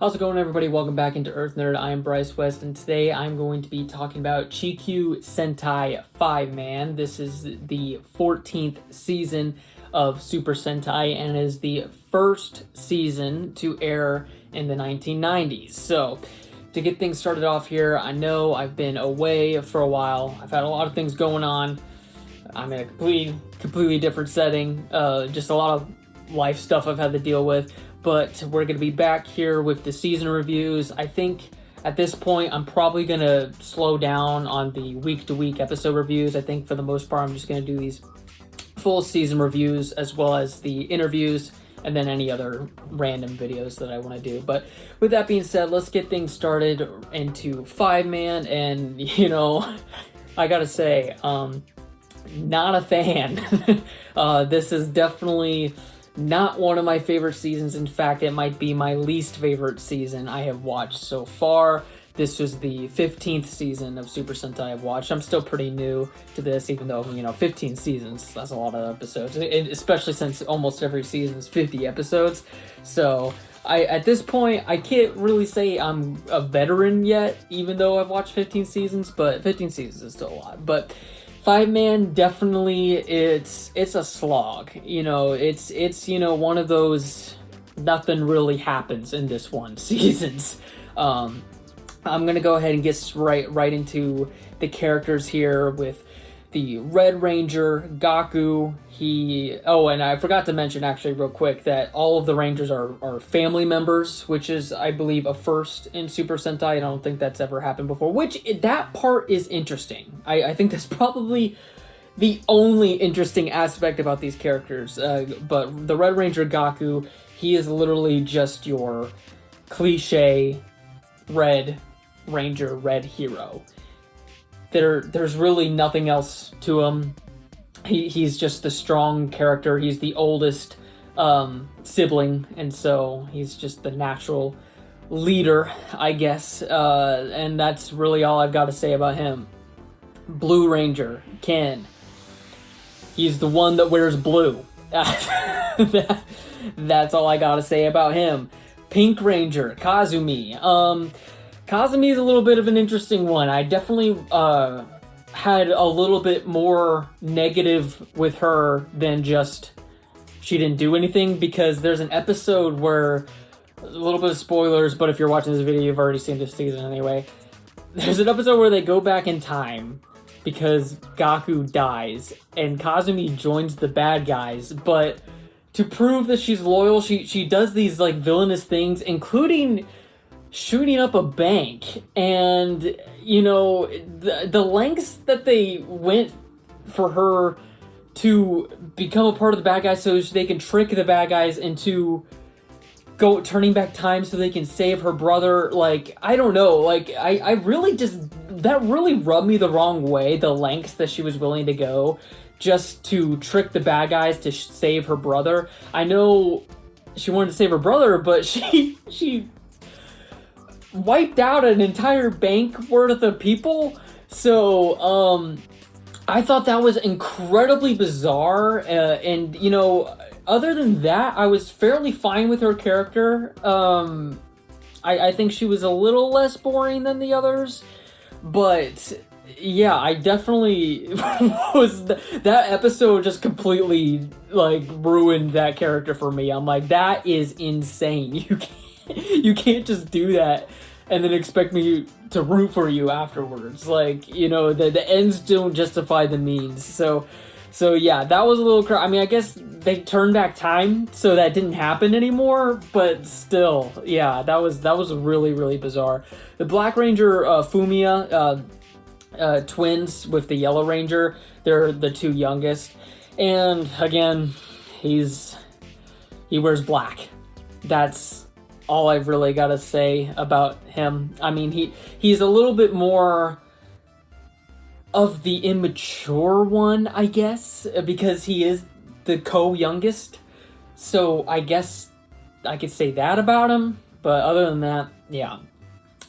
How's it going, everybody? Welcome back into Earth Nerd. I am Bryce West, and today I'm going to be talking about Chikyu Sentai Fiveman. This is the 14th season of Super Sentai, and is the first season to air in the 1990s. So, to get things started off here, I know I've been away for a while. I've had a lot of things going on. I'm in a completely different setting. Just a lot of life stuff I've had to deal with. But we're going to be back here with the season reviews. I think at this point, I'm probably going to slow down on the week-to-week episode reviews. I think for the most part, I'm just going to do these full season reviews as well as the interviews and then any other random videos that I want to do. But with that being said, let's get things started into Fiveman. And, you know, I got to say, not a fan. This is definitely not one of my favorite seasons. In fact, it might be my least favorite season I have watched so far. This was the 15th season of Super Sentai I've watched. I'm still pretty new to this, even though, 15 seasons, that's a lot of episodes, especially since almost every season is 50 episodes. So, at this point, I can't really say I'm a veteran yet, even though I've watched 15 seasons, but 15 seasons is still a lot. But Fiveman, definitely, it's a slog. It's one of those nothing really happens in this one seasons. I'm gonna go ahead and get right into the characters here with the Red Ranger, Gaku. And I forgot to mention actually real quick that all of the Rangers are family members, which is, I believe, a first in Super Sentai. I don't think that's ever happened before, that part is interesting. I think that's probably the only interesting aspect about these characters. But the Red Ranger Gaku, he is literally just your cliche Red Ranger, Red hero. There's really nothing else to him. He's just the strong character. He's the oldest sibling, and so he's just the natural leader, I guess. And that's really all I've got to say about him. Blue Ranger, Ken. He's the one that wears blue. That's all I got to say about him. Pink Ranger, Kazumi. Kazumi is a little bit of an interesting one. I definitely had a little bit more negative with her than just she didn't do anything, because there's an episode where, a little bit of spoilers, but if you're watching this video, you've already seen this season anyway. There's an episode where they go back in time because Gaku dies, and Kazumi joins the bad guys, but to prove that she's loyal, she does these like villainous things, including shooting up a bank. And the lengths that they went for her to become a part of the bad guys so they can trick the bad guys into turning back time so they can save her brother, I don't know, I really just, that really rubbed me the wrong way, the lengths that she was willing to go just to trick the bad guys to save her brother. I know she wanted to save her brother, but she wiped out an entire bank worth of people. So, I thought that was incredibly bizarre. And, other than that, I was fairly fine with her character. I think she was a little less boring than the others. But, yeah, I definitely that episode just completely, ruined that character for me. I'm like, that is insane. You can't just do that and then expect me to root for you afterwards. The ends don't justify the means. So yeah, that was a little I guess they turned back time, so that didn't happen anymore, but still, yeah, that was really, really bizarre. The Black Ranger, Fumiya, twins with the Yellow Ranger, they're the two youngest. And again, he wears black. That's all I've really got to say about him. I mean, he's a little bit more of the immature one, I guess, because he is the co-youngest. So I guess I could say that about him. But other than that, yeah.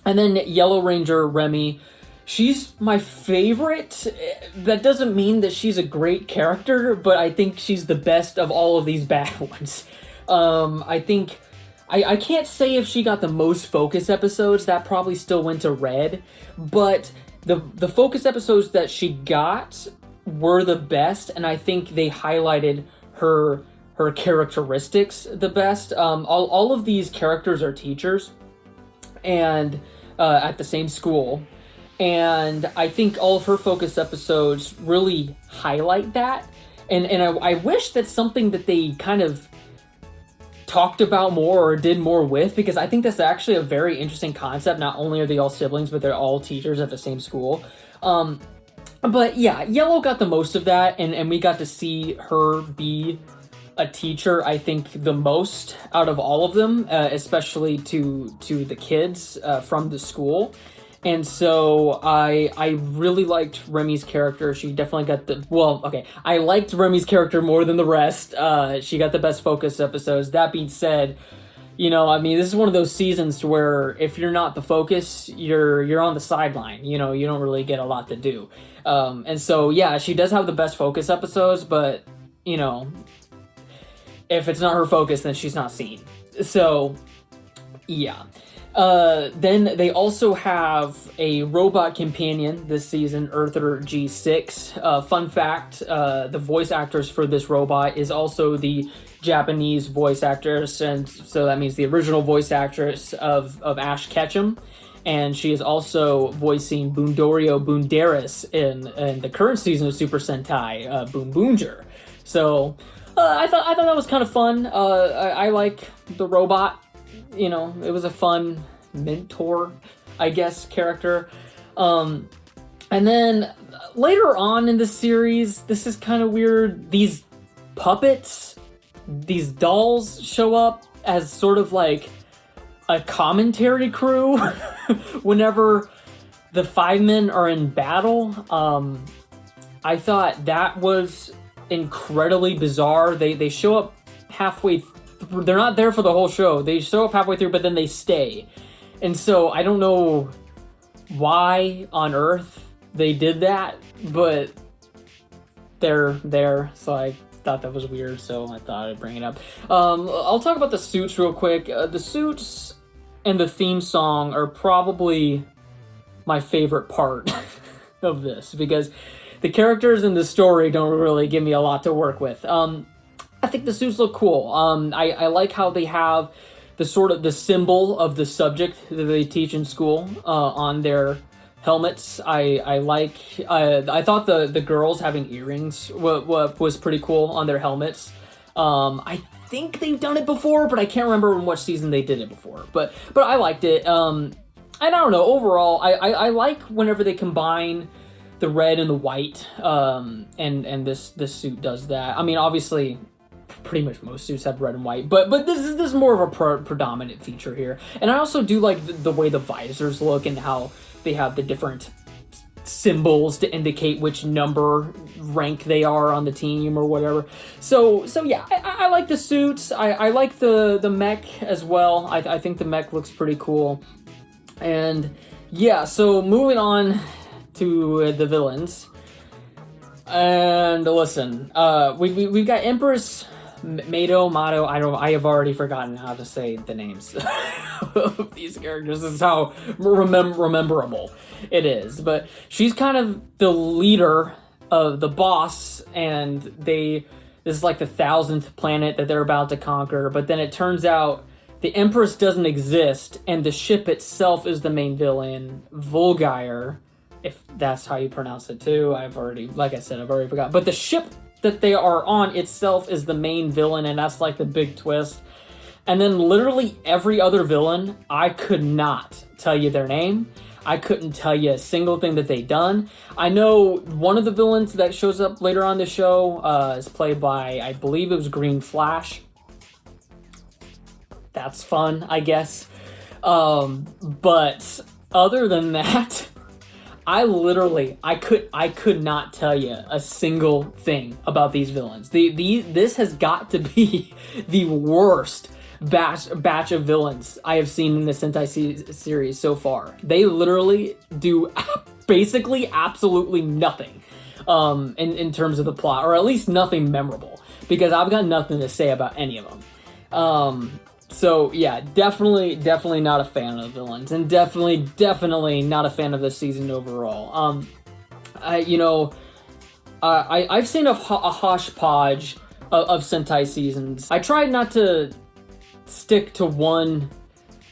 And then Yellow Ranger Remy, she's my favorite. That doesn't mean that she's a great character, but I think she's the best of all of these bad ones. I think I can't say if she got the most focus episodes. That probably still went to Red, but the focus episodes that she got were the best, and I think they highlighted her characteristics the best. All of these characters are teachers, and at the same school, and I think all of her focus episodes really highlight that. And I wish that's something that they kind of talked about more or did more with, because I think that's actually a very interesting concept. Not only are they all siblings, but they're all teachers at the same school. But yeah, Yellow got the most of that, and we got to see her be a teacher, I think, the most out of all of them, especially to the kids from the school. And so I really liked Remy's character. She definitely got the... Well, okay, I liked Remy's character more than the rest. She got the best focus episodes. That being said, you know, I mean, this is one of those seasons where if you're not the focus, you're on the sideline. You know, you don't really get a lot to do. And so, yeah, she does have the best focus episodes, but, you know, if it's not her focus, then she's not seen. So, yeah. Then they also have a robot companion this season, Earther G6. Fun fact, the voice actress for this robot is also the Japanese voice actress, and so that means the original voice actress of Ash Ketchum, and she is also voicing Bundorio Bunderis in the current season of Super Sentai, Boom Boonger. So, I thought that was kind of fun. I like the robot. You know, it was a fun mentor, I guess, character. And then later on in the series, this is kind of weird. These puppets, these dolls show up as sort of like a commentary crew whenever the Fivemen are in battle. I thought that was incredibly bizarre. They show up halfway they're not there for the whole show. They show up halfway through, but then they stay. And so I don't know why on earth they did that, but they're there. So I thought that was weird, so I thought I'd bring it up. I'll talk about the suits real quick. The suits and the theme song are probably my favorite part of this, because the characters in the story don't really give me a lot to work with. I think the suits look cool. I like how they have the sort of the symbol of the subject that they teach in school on their helmets. I thought the girls having earrings was pretty cool on their helmets. I think they've done it before, but I can't remember in what season they did it before. But I liked it. And I don't know. Overall, I like whenever they combine the red and the white. And this suit does that. I mean, obviously, pretty much most suits have red and white, but this is more of a predominant feature here. And I also do like the way the visors look and how they have the different symbols to indicate which number rank they are on the team or whatever. So yeah, I like the suits. I like the mech as well. I think the mech looks pretty cool. And yeah, so moving on to the villains. And listen, we've got Empress Mato. I have already forgotten how to say the names of these characters. This is how rememberable it is. But she's kind of the leader of the boss, and this is like the 1,000th planet that they're about to conquer. But then it turns out the Empress doesn't exist, and the ship itself is the main villain, Volgire, if that's how you pronounce it too. Like I said, I've already forgot. But the ship that they are on itself is the main villain, and that's like the big twist. And then literally every other villain, I could not tell you their name. I couldn't tell you a single thing that they've done. I know one of the villains that shows up later on the show is played by, I believe it was Green Flash. That's fun, I guess. But other than that, I could not tell you a single thing about these villains. This has got to be the worst batch of villains I have seen in the Sentai series so far. They literally do basically absolutely nothing in terms of the plot, or at least nothing memorable, because I've got nothing to say about any of them. So yeah, definitely not a fan of the villains, and definitely not a fan of the season overall. I've seen a hodgepodge of Sentai seasons. I tried not to stick to one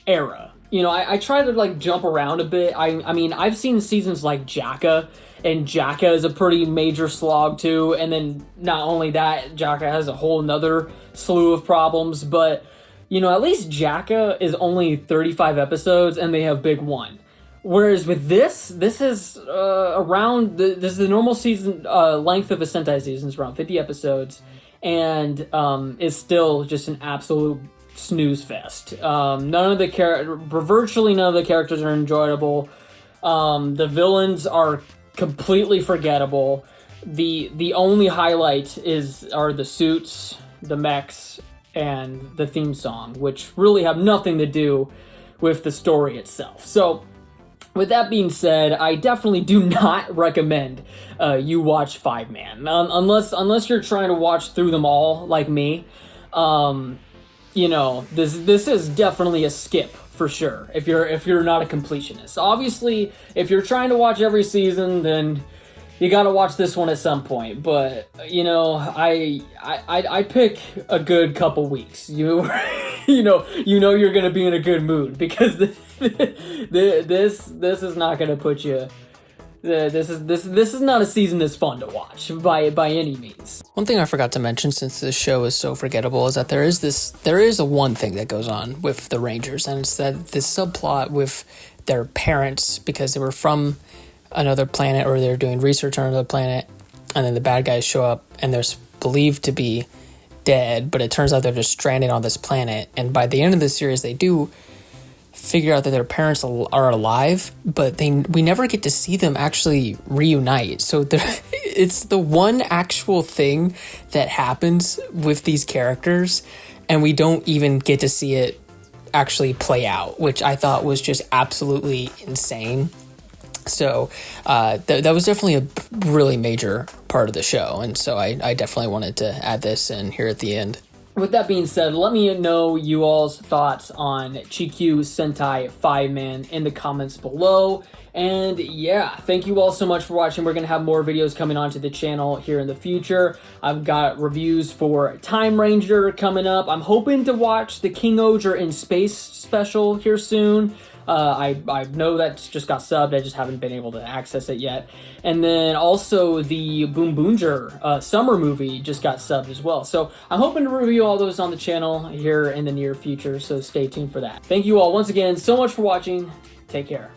era. I try to like jump around a bit. I mean, I've seen seasons like Jacka, and Jacka is a pretty major slog too. And then not only that, Jacka has a whole nother slew of problems. But at least Jacka is only 35 episodes, and they have Big One. Whereas with this is this is the normal season length of a Sentai season is around 50 episodes, and is still just an absolute snooze fest. Virtually none of the characters are enjoyable. The villains are completely forgettable. The only highlight are the suits, the mechs, and the theme song, which really have nothing to do with the story itself. So, with that being said, I definitely do not recommend you watch Fiveman, unless you're trying to watch through them all like me. This is definitely a skip for sure if you're not a completionist. Obviously, if you're trying to watch every season, then you got to watch this one at some point. But I pick a good couple weeks. You're gonna be in a good mood, because this is not gonna put you. This is not a season that's fun to watch by any means. One thing I forgot to mention, since this show is so forgettable, is that there is a one thing that goes on with the Rangers, and it's that this subplot with their parents, because they were from another planet, or they're doing research on another planet, and then the bad guys show up and they're believed to be dead, but it turns out they're just stranded on this planet. And by the end of the series, they do figure out that their parents are alive, but we never get to see them actually reunite. So it's the one actual thing that happens with these characters, and we don't even get to see it actually play out, which I thought was just absolutely insane. So that was definitely a really major part of the show, and so I definitely wanted to add this in here at the end. With that being said, let me know you all's thoughts on Chikyu Sentai Fiveman in the comments below. And yeah, thank you all so much for watching. We're going to have more videos coming onto the channel here in the future. I've got reviews for Time Ranger coming up. I'm hoping to watch the King Ogre in Space special here soon. I know that's just got subbed. I just haven't been able to access it yet. And then also the Boom Boonger summer movie just got subbed as well. So I'm hoping to review all those on the channel here in the near future. So stay tuned for that. Thank you all once again so much for watching. Take care.